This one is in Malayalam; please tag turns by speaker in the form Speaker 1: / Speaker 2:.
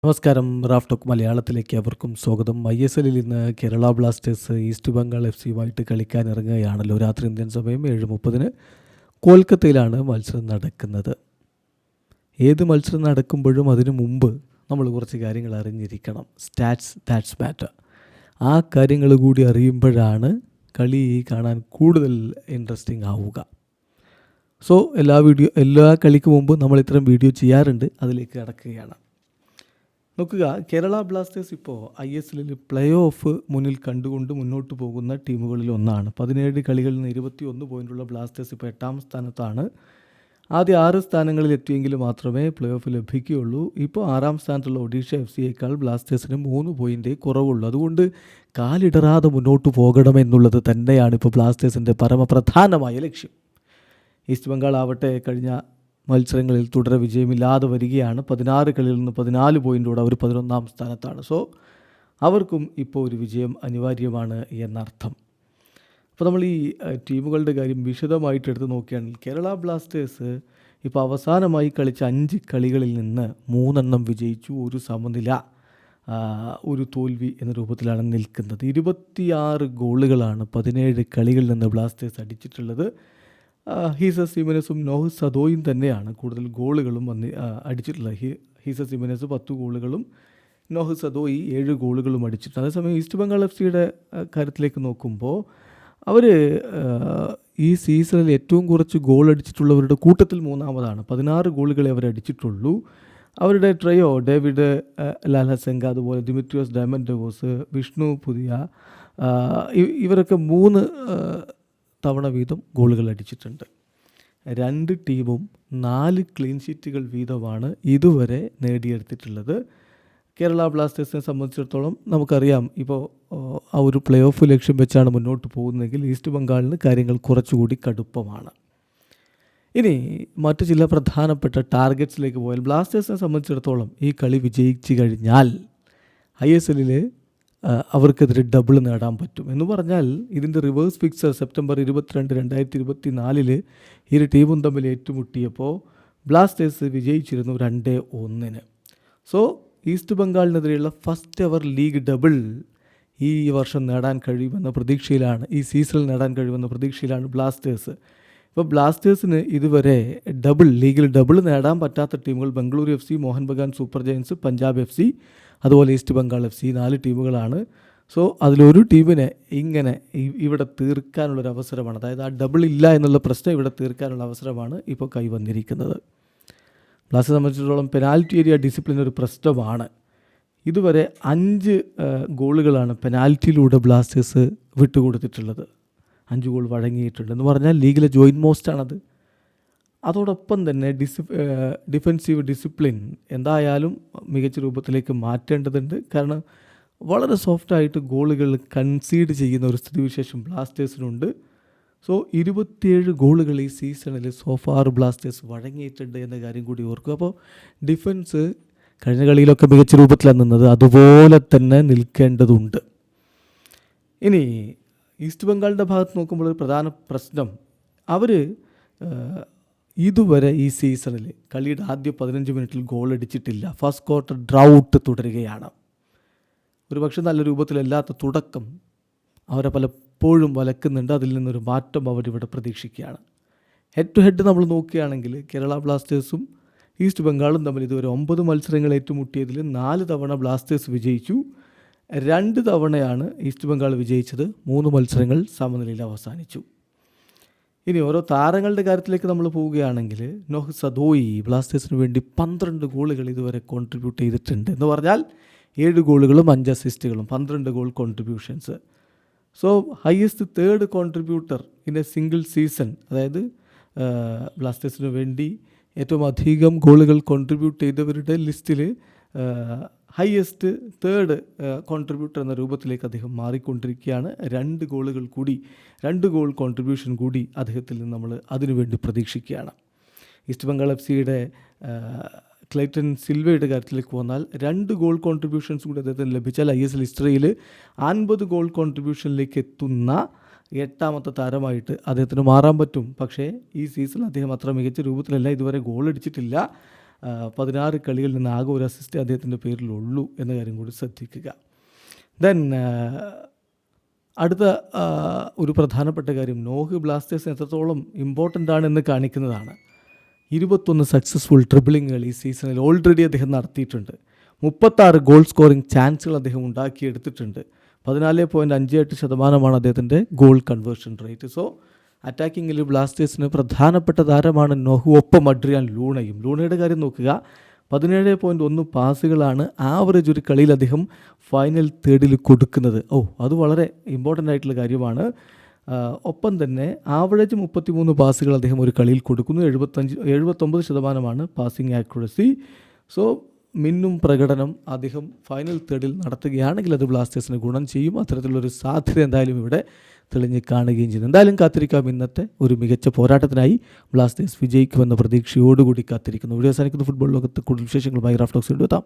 Speaker 1: നമസ്കാരം. റാഫ് ടോക്ക് മലയാളത്തിലേക്ക് അവർക്കും സ്വാഗതം. ISLൽ ഇന്ന് കേരള ബ്ലാസ്റ്റേഴ്സ് ഈസ്റ്റ് ബംഗാൾ FCയുമായിട്ട് കളിക്കാൻ ഇറങ്ങുകയാണല്ലോ. രാത്രി ഇന്ത്യൻ സമയം 7:30 കൊൽക്കത്തയിലാണ് മത്സരം നടക്കുന്നത്. ഏത് മത്സരം നടക്കുമ്പോഴും അതിനു മുമ്പ് നമ്മൾ കുറച്ച് കാര്യങ്ങൾ അറിഞ്ഞിരിക്കണം. Stats that's matter. ആ കാര്യങ്ങൾ കൂടി അറിയുമ്പോഴാണ് കളി കാണാൻ കൂടുതൽ ഇൻട്രസ്റ്റിംഗ് ആവുക. സോ എല്ലാ കളിക്ക് മുമ്പ് നമ്മൾ ഇത്തരം വീഡിയോ ചെയ്യാറുണ്ട്. അതിലേക്ക് കടക്കുകയാണ്. നോക്കുക, കേരള ബ്ലാസ്റ്റേഴ്സ് ഇപ്പോൾ ISLൽ പ്ലേ ഓഫ് മുന്നിൽ കണ്ടുകൊണ്ട് മുന്നോട്ട് പോകുന്ന ടീമുകളിൽ ഒന്നാണ്. 17 കളികളിൽ നിന്ന് 21 പോയിൻ്റുള്ള ബ്ലാസ്റ്റേഴ്സ് ഇപ്പോൾ 8ാം സ്ഥാനത്താണ്. ആദ്യ 6 സ്ഥാനങ്ങളിൽ എത്തിയെങ്കിൽ മാത്രമേ പ്ലേ ഓഫ് ലഭിക്കുകയുള്ളൂ. ഇപ്പോൾ 6ാം സ്ഥാനത്തുള്ള ഒഡീഷ FCയേക്കാൾ ബ്ലാസ്റ്റേഴ്സിന് 3 പോയിൻ്റേ കുറവുള്ളൂ. അതുകൊണ്ട് കാലിടറാതെ മുന്നോട്ട് പോകണമെന്നുള്ളത് തന്നെയാണ് ഇപ്പോൾ ബ്ലാസ്റ്റേഴ്സിൻ്റെ പരമപ്രധാനമായ ലക്ഷ്യം. ഈസ്റ്റ് ബംഗാൾ ആവട്ടെ കഴിഞ്ഞ മത്സരങ്ങളിൽ തുടരെ വിജയമില്ലാതെ വരികയാണ്. 16 കളിയിൽ നിന്ന് 14 പോയിൻ്റോടെ അവർ 11ാം സ്ഥാനത്താണ്. സോ അവർക്കും ഇപ്പോൾ ഒരു വിജയം അനിവാര്യമാണ് എന്നർത്ഥം. അപ്പോൾ നമ്മൾ ഈ ടീമുകളുടെ കാര്യം വിശദമായിട്ട് എടുത്ത് നോക്കുകയാണെങ്കിൽ കേരള ബ്ലാസ്റ്റേഴ്സ് ഇപ്പോൾ അവസാനമായി കളിച്ച 5 കളികളിൽ നിന്ന് 3 വിജയിച്ചു, ഒരു സമനില, ഒരു തോൽവി എന്ന രൂപത്തിലാണ് നിൽക്കുന്നത്. 26 ഗോളുകളാണ് 17 കളികളിൽ നിന്ന് ബ്ലാസ്റ്റേഴ്സ് അടിച്ചിട്ടുള്ളത്. ഹീസസ് ഹിമെനസും നോഹ് സദോയും തന്നെയാണ് കൂടുതൽ ഗോളുകളും അടിച്ചിട്ടുള്ളത്. ഹീസസ് ഹിമെനസ് 10 ഗോളുകളും നോഹ് സദോയി 7 ഗോളുകളും അടിച്ചിട്ടുണ്ട്. അതേസമയം ഈസ്റ്റ് ബംഗാൾ FCയുടെ കാര്യത്തിലേക്ക് നോക്കുമ്പോൾ അവർ ഈ സീസണിൽ ഏറ്റവും കുറച്ച് ഗോൾ അടിച്ചിട്ടുള്ളവരുടെ കൂട്ടത്തിൽ 3ാമതാണ്. 16 ഗോളുകളെ അവർ അടിച്ചിട്ടുള്ളൂ. അവരുടെ ട്രയോ ഡേവിഡ് ലാൽഹസെങ്ക, അതുപോലെ ദിമിത്രിയോസ് ഡയമൻഡോസ്, വിഷ്ണു പുതിയ, ഇവരൊക്കെ 3 തവണ വീതം ഗോളുകൾ അടിച്ചിട്ടുണ്ട്. 2 ടീമും 4 ക്ലീൻ ഷീറ്റുകൾ വീതമാണ് ഇതുവരെ നേടിയെടുത്തിട്ടുള്ളത്. കേരള ബ്ലാസ്റ്റേഴ്സിനെ സംബന്ധിച്ചിടത്തോളം നമുക്കറിയാം, ഇപ്പോൾ ആ ഒരു പ്ലേ ഓഫ് ലക്ഷ്യം വെച്ചാണ് മുന്നോട്ട് പോകുന്നതെങ്കിൽ ഈസ്റ്റ് ബംഗാളിന് കാര്യങ്ങൾ കുറച്ചുകൂടി കടുപ്പമാണ്. ഇനി മറ്റു ചില പ്രധാനപ്പെട്ട ടാർഗറ്റ്സിലേക്ക് പോയാൽ ബ്ലാസ്റ്റേഴ്സിനെ സംബന്ധിച്ചിടത്തോളം ഈ കളി വിജയിച്ചു കഴിഞ്ഞാൽ ISLൽ അവർക്കെതിരെ ഡബിൾ നേടാൻ പറ്റും. എന്ന് പറഞ്ഞാൽ ഇതിൻ്റെ റിവേഴ്സ് ഫിക്സർ സെപ്റ്റംബർ 22, 2024 ഇരു ടീമും തമ്മിൽ ഏറ്റുമുട്ടിയപ്പോൾ ബ്ലാസ്റ്റേഴ്സ് വിജയിച്ചിരുന്നു 2-1. സോ ഈസ്റ്റ് ബംഗാളിനെതിരെയുള്ള ഫസ്റ്റ് എവർ ലീഗ് ഡബിൾ ഈ വർഷം നേടാൻ കഴിയുമെന്ന പ്രതീക്ഷയിലാണ്, ഈ സീസണിൽ നേടാൻ കഴിയുമെന്ന പ്രതീക്ഷയിലാണ് ബ്ലാസ്റ്റേഴ്സ്. ഇപ്പോൾ ബ്ലാസ്റ്റേഴ്സിന് ഇതുവരെ ലീഗിൽ ഡബിൾ നേടാൻ പറ്റാത്ത ടീമുകൾ Bengaluru FC, Mohun Bagan super giants, Punjab FC, അതുപോലെ ഈസ്റ്റ് ബംഗാൾ FC, 4 ടീമുകളാണ്. സോ അതിലൊരു ടീമിനെ ഇങ്ങനെ ഇവിടെ തീർക്കാനുള്ളൊരു അവസരമാണ്, അതായത് ആ ഡബിൾ ഇല്ല എന്നുള്ള പ്രശ്നം ഇവിടെ തീർക്കാനുള്ള അവസരമാണ് ഇപ്പോൾ കൈവന്നിരിക്കുന്നത്. ബ്ലാസ്റ്റേഴ്സിനെ സംബന്ധിച്ചിടത്തോളം പെനാൽറ്റി ഏരിയ ഡിസിപ്ലിൻ ഒരു പ്രശ്നമാണ്. ഇതുവരെ 5 ഗോളുകളാണ് പെനാൽറ്റിയിലൂടെ ബ്ലാസ്റ്റേഴ്സ് വിട്ടുകൊടുത്തിട്ടുള്ളത്. 5 ഗോൾ വഴങ്ങിയിട്ടുണ്ട് എന്ന് പറഞ്ഞാൽ ലീഗിലെ ജോയിൻറ്റ് മോസ്റ്റാണത്. അതോടൊപ്പം തന്നെ ഡിഫെൻസീവ് ഡിസിപ്ലിൻ എന്തായാലും മികച്ച രൂപത്തിലേക്ക് മാറ്റേണ്ടതുണ്ട്. കാരണം വളരെ സോഫ്റ്റായിട്ട് ഗോളുകൾ കൺസീഡ് ചെയ്യുന്ന ഒരു സ്ഥിതിവിശേഷം ബ്ലാസ്റ്റേഴ്സിനുണ്ട്. സോ 27 ഗോളുകൾ ഈ സീസണിൽ സോഫാർ ബ്ലാസ്റ്റേഴ്സ് വഴങ്ങിയിട്ടുണ്ട് എന്ന കാര്യം കൂടി ഓർക്കുക. അപ്പോൾ ഡിഫൻസ് കഴിഞ്ഞ കളിയിലൊക്കെ മികച്ച രൂപത്തിലാണ് നിന്നത്, അതുപോലെ തന്നെ നിൽക്കേണ്ടതുണ്ട്. ഇനി ഈസ്റ്റ് ബംഗാളിൻ്റെ ഭാഗത്ത് നോക്കുമ്പോൾ ഒരു പ്രധാന പ്രശ്നം, അവർ ഇതുവരെ ഈ സീസണിൽ കളിയുടെ ആദ്യ 15 മിനിറ്റിൽ ഗോൾ അടിച്ചിട്ടില്ല. ഫസ്റ്റ് ക്വാർട്ടർ ഡ്രൗട്ട് തുടരുകയാണ്. ഒരുപക്ഷെ നല്ല രൂപത്തിലല്ലാത്ത തുടക്കം അവരെ പലപ്പോഴും വലക്കുന്നുണ്ട്. അതിൽ നിന്നൊരു മാറ്റം അവരിവിടെ പ്രതീക്ഷിക്കുകയാണ്. ഹെഡ് ടു ഹെഡ് നമ്മൾ നോക്കുകയാണെങ്കിൽ കേരള ബ്ലാസ്റ്റേഴ്സും ഈസ്റ്റ് ബംഗാളും തമ്മിൽ ഇതുവരെ 9 മത്സരങ്ങൾ ഏറ്റുമുട്ടിയതിൽ 4 തവണ ബ്ലാസ്റ്റേഴ്സ് വിജയിച്ചു, 2 തവണയാണ് ഈസ്റ്റ് ബംഗാൾ വിജയിച്ചത്. 3 മത്സരങ്ങൾ സമനിലയിൽ അവസാനിച്ചു. ഇനി ഓരോ താരങ്ങളുടെ കാര്യത്തിലേക്ക് നമ്മൾ പോവുകയാണെങ്കിൽ നോഹ് സദോയി ബ്ലാസ്റ്റേഴ്സിന് വേണ്ടി 12 ഗോളുകൾ ഇതുവരെ കോൺട്രിബ്യൂട്ട് ചെയ്തിട്ടുണ്ട്. എന്ന് പറഞ്ഞാൽ 7 ഗോളുകളും 5 അസിസ്റ്റുകളും, 12 goal contributions. So highest 3rd contributor in A single season, അതായത് ബ്ലാസ്റ്റേഴ്സിന് വേണ്ടി ഏറ്റവും അധികം ഗോളുകൾ കോൺട്രിബ്യൂട്ട് ചെയ്തവരുടെ ലിസ്റ്റിൽ ഹയസ്റ്റ് 3rd കോൺട്രിബ്യൂട്ടർ എന്ന രൂപത്തിലേക്ക് അദ്ദേഹം മാറിക്കൊണ്ടിരിക്കുകയാണ്. 2 ഗോൾ കോൺട്രിബ്യൂഷൻ കൂടി അദ്ദേഹത്തിൽ നിന്ന് നമ്മൾ അതിനുവേണ്ടി പ്രതീക്ഷിക്കുകയാണ്. ഈസ്റ്റ് ബംഗാൾ FCയുടെ ക്ലൈറ്റൺ സിൽവയുടെ കാര്യത്തിലേക്ക് വന്നാൽ 2 ഗോൾ കോൺട്രിബ്യൂഷൻസ് കൂടി അദ്ദേഹത്തിന് ലഭിച്ചാൽ ISL ഹിസ്റ്ററിയിൽ 50 ഗോൾ കോൺട്രിബ്യൂഷനിലേക്ക് എത്തുന്ന 8ാമത്തെ താരമായിട്ട് അദ്ദേഹത്തിന് മാറാൻ പറ്റും. പക്ഷേ ഈ സീസണിൽ അദ്ദേഹം അത്ര മികച്ച രൂപത്തിലല്ല, ഇതുവരെ ഗോൾ അടിച്ചിട്ടില്ല. 16 കളികളിൽ നിന്ന് ആകെ ഒരു അസിസ്റ്റ് അദ്ദേഹത്തിൻ്റെ പേരിലുള്ളൂ എന്ന കാര്യം കൂടി ശ്രദ്ധിക്കുക. ദെൻ അടുത്ത ഒരു പ്രധാനപ്പെട്ട കാര്യം നോഹ് ബ്ലാസ്റ്റേഴ്സിന് എത്രത്തോളം ഇമ്പോർട്ടൻ്റ് ആണെന്ന് കാണിക്കുന്നതാണ്. 21 സക്സസ്ഫുൾ ട്രിബിളിങ്ങുകൾ ഈ സീസണിൽ ഓൾറെഡി അദ്ദേഹം നടത്തിയിട്ടുണ്ട്. 36 ഗോൾ സ്കോറിംഗ് ചാൻസുകൾ അദ്ദേഹം ഉണ്ടാക്കിയെടുത്തിട്ടുണ്ട്. 14.58% അദ്ദേഹത്തിൻ്റെ ഗോൾ കൺവേർഷൻ റേറ്റ്. സോ അറ്റാക്കിങ്ങിൽ ബ്ലാസ്റ്റേഴ്സിന് പ്രധാനപ്പെട്ട താരമാണ് നോഹു, ഒപ്പം അഡ്രിയാൻ ലൂണയും. ലൂണയുടെ കാര്യം നോക്കുക, 17.1 പാസുകളാണ് ആവറേജ് ഒരു കളിയിൽ അദ്ദേഹം ഫൈനൽ തേർഡിൽ കൊടുക്കുന്നത്. അത് വളരെ ഇമ്പോർട്ടൻ്റ് ആയിട്ടുള്ള കാര്യമാണ്. ഒപ്പം തന്നെ ആവറേജ് 33 പാസുകൾ അദ്ദേഹം ഒരു കളിയിൽ കൊടുക്കുന്നു. 79% പാസിംഗ് ആക്യുറസി. സോ മിന്നും പ്രകടനം അദ്ദേഹം ഫൈനൽ തേർഡിൽ നടത്തുകയാണെങ്കിൽ അത് ബ്ലാസ്റ്റേഴ്സിന് ഗുണം ചെയ്യും. അത്തരത്തിലുള്ളൊരു സാധ്യത എന്തായാലും ഇവിടെ തെളിഞ്ഞ് കാണുകയും ചെയ്യുന്നു. എന്തായാലും കാത്തിരിക്കാം. ഇന്നത്തെ ഒരു മികച്ച പോരാട്ടത്തിനായി ബ്ലാസ്റ്റേഴ്സ് വിജയിക്കുമെന്ന പ്രതീക്ഷയോടുകൂടി കാത്തിരിക്കുന്നു. വീഡിയോ അവസാനിക്കുന്ന ഫുട്ബോൾ ലോകത്ത് കൂടുതൽ വിശേഷങ്ങളുമായി റാഫ് ടോക്സ് എത്താം.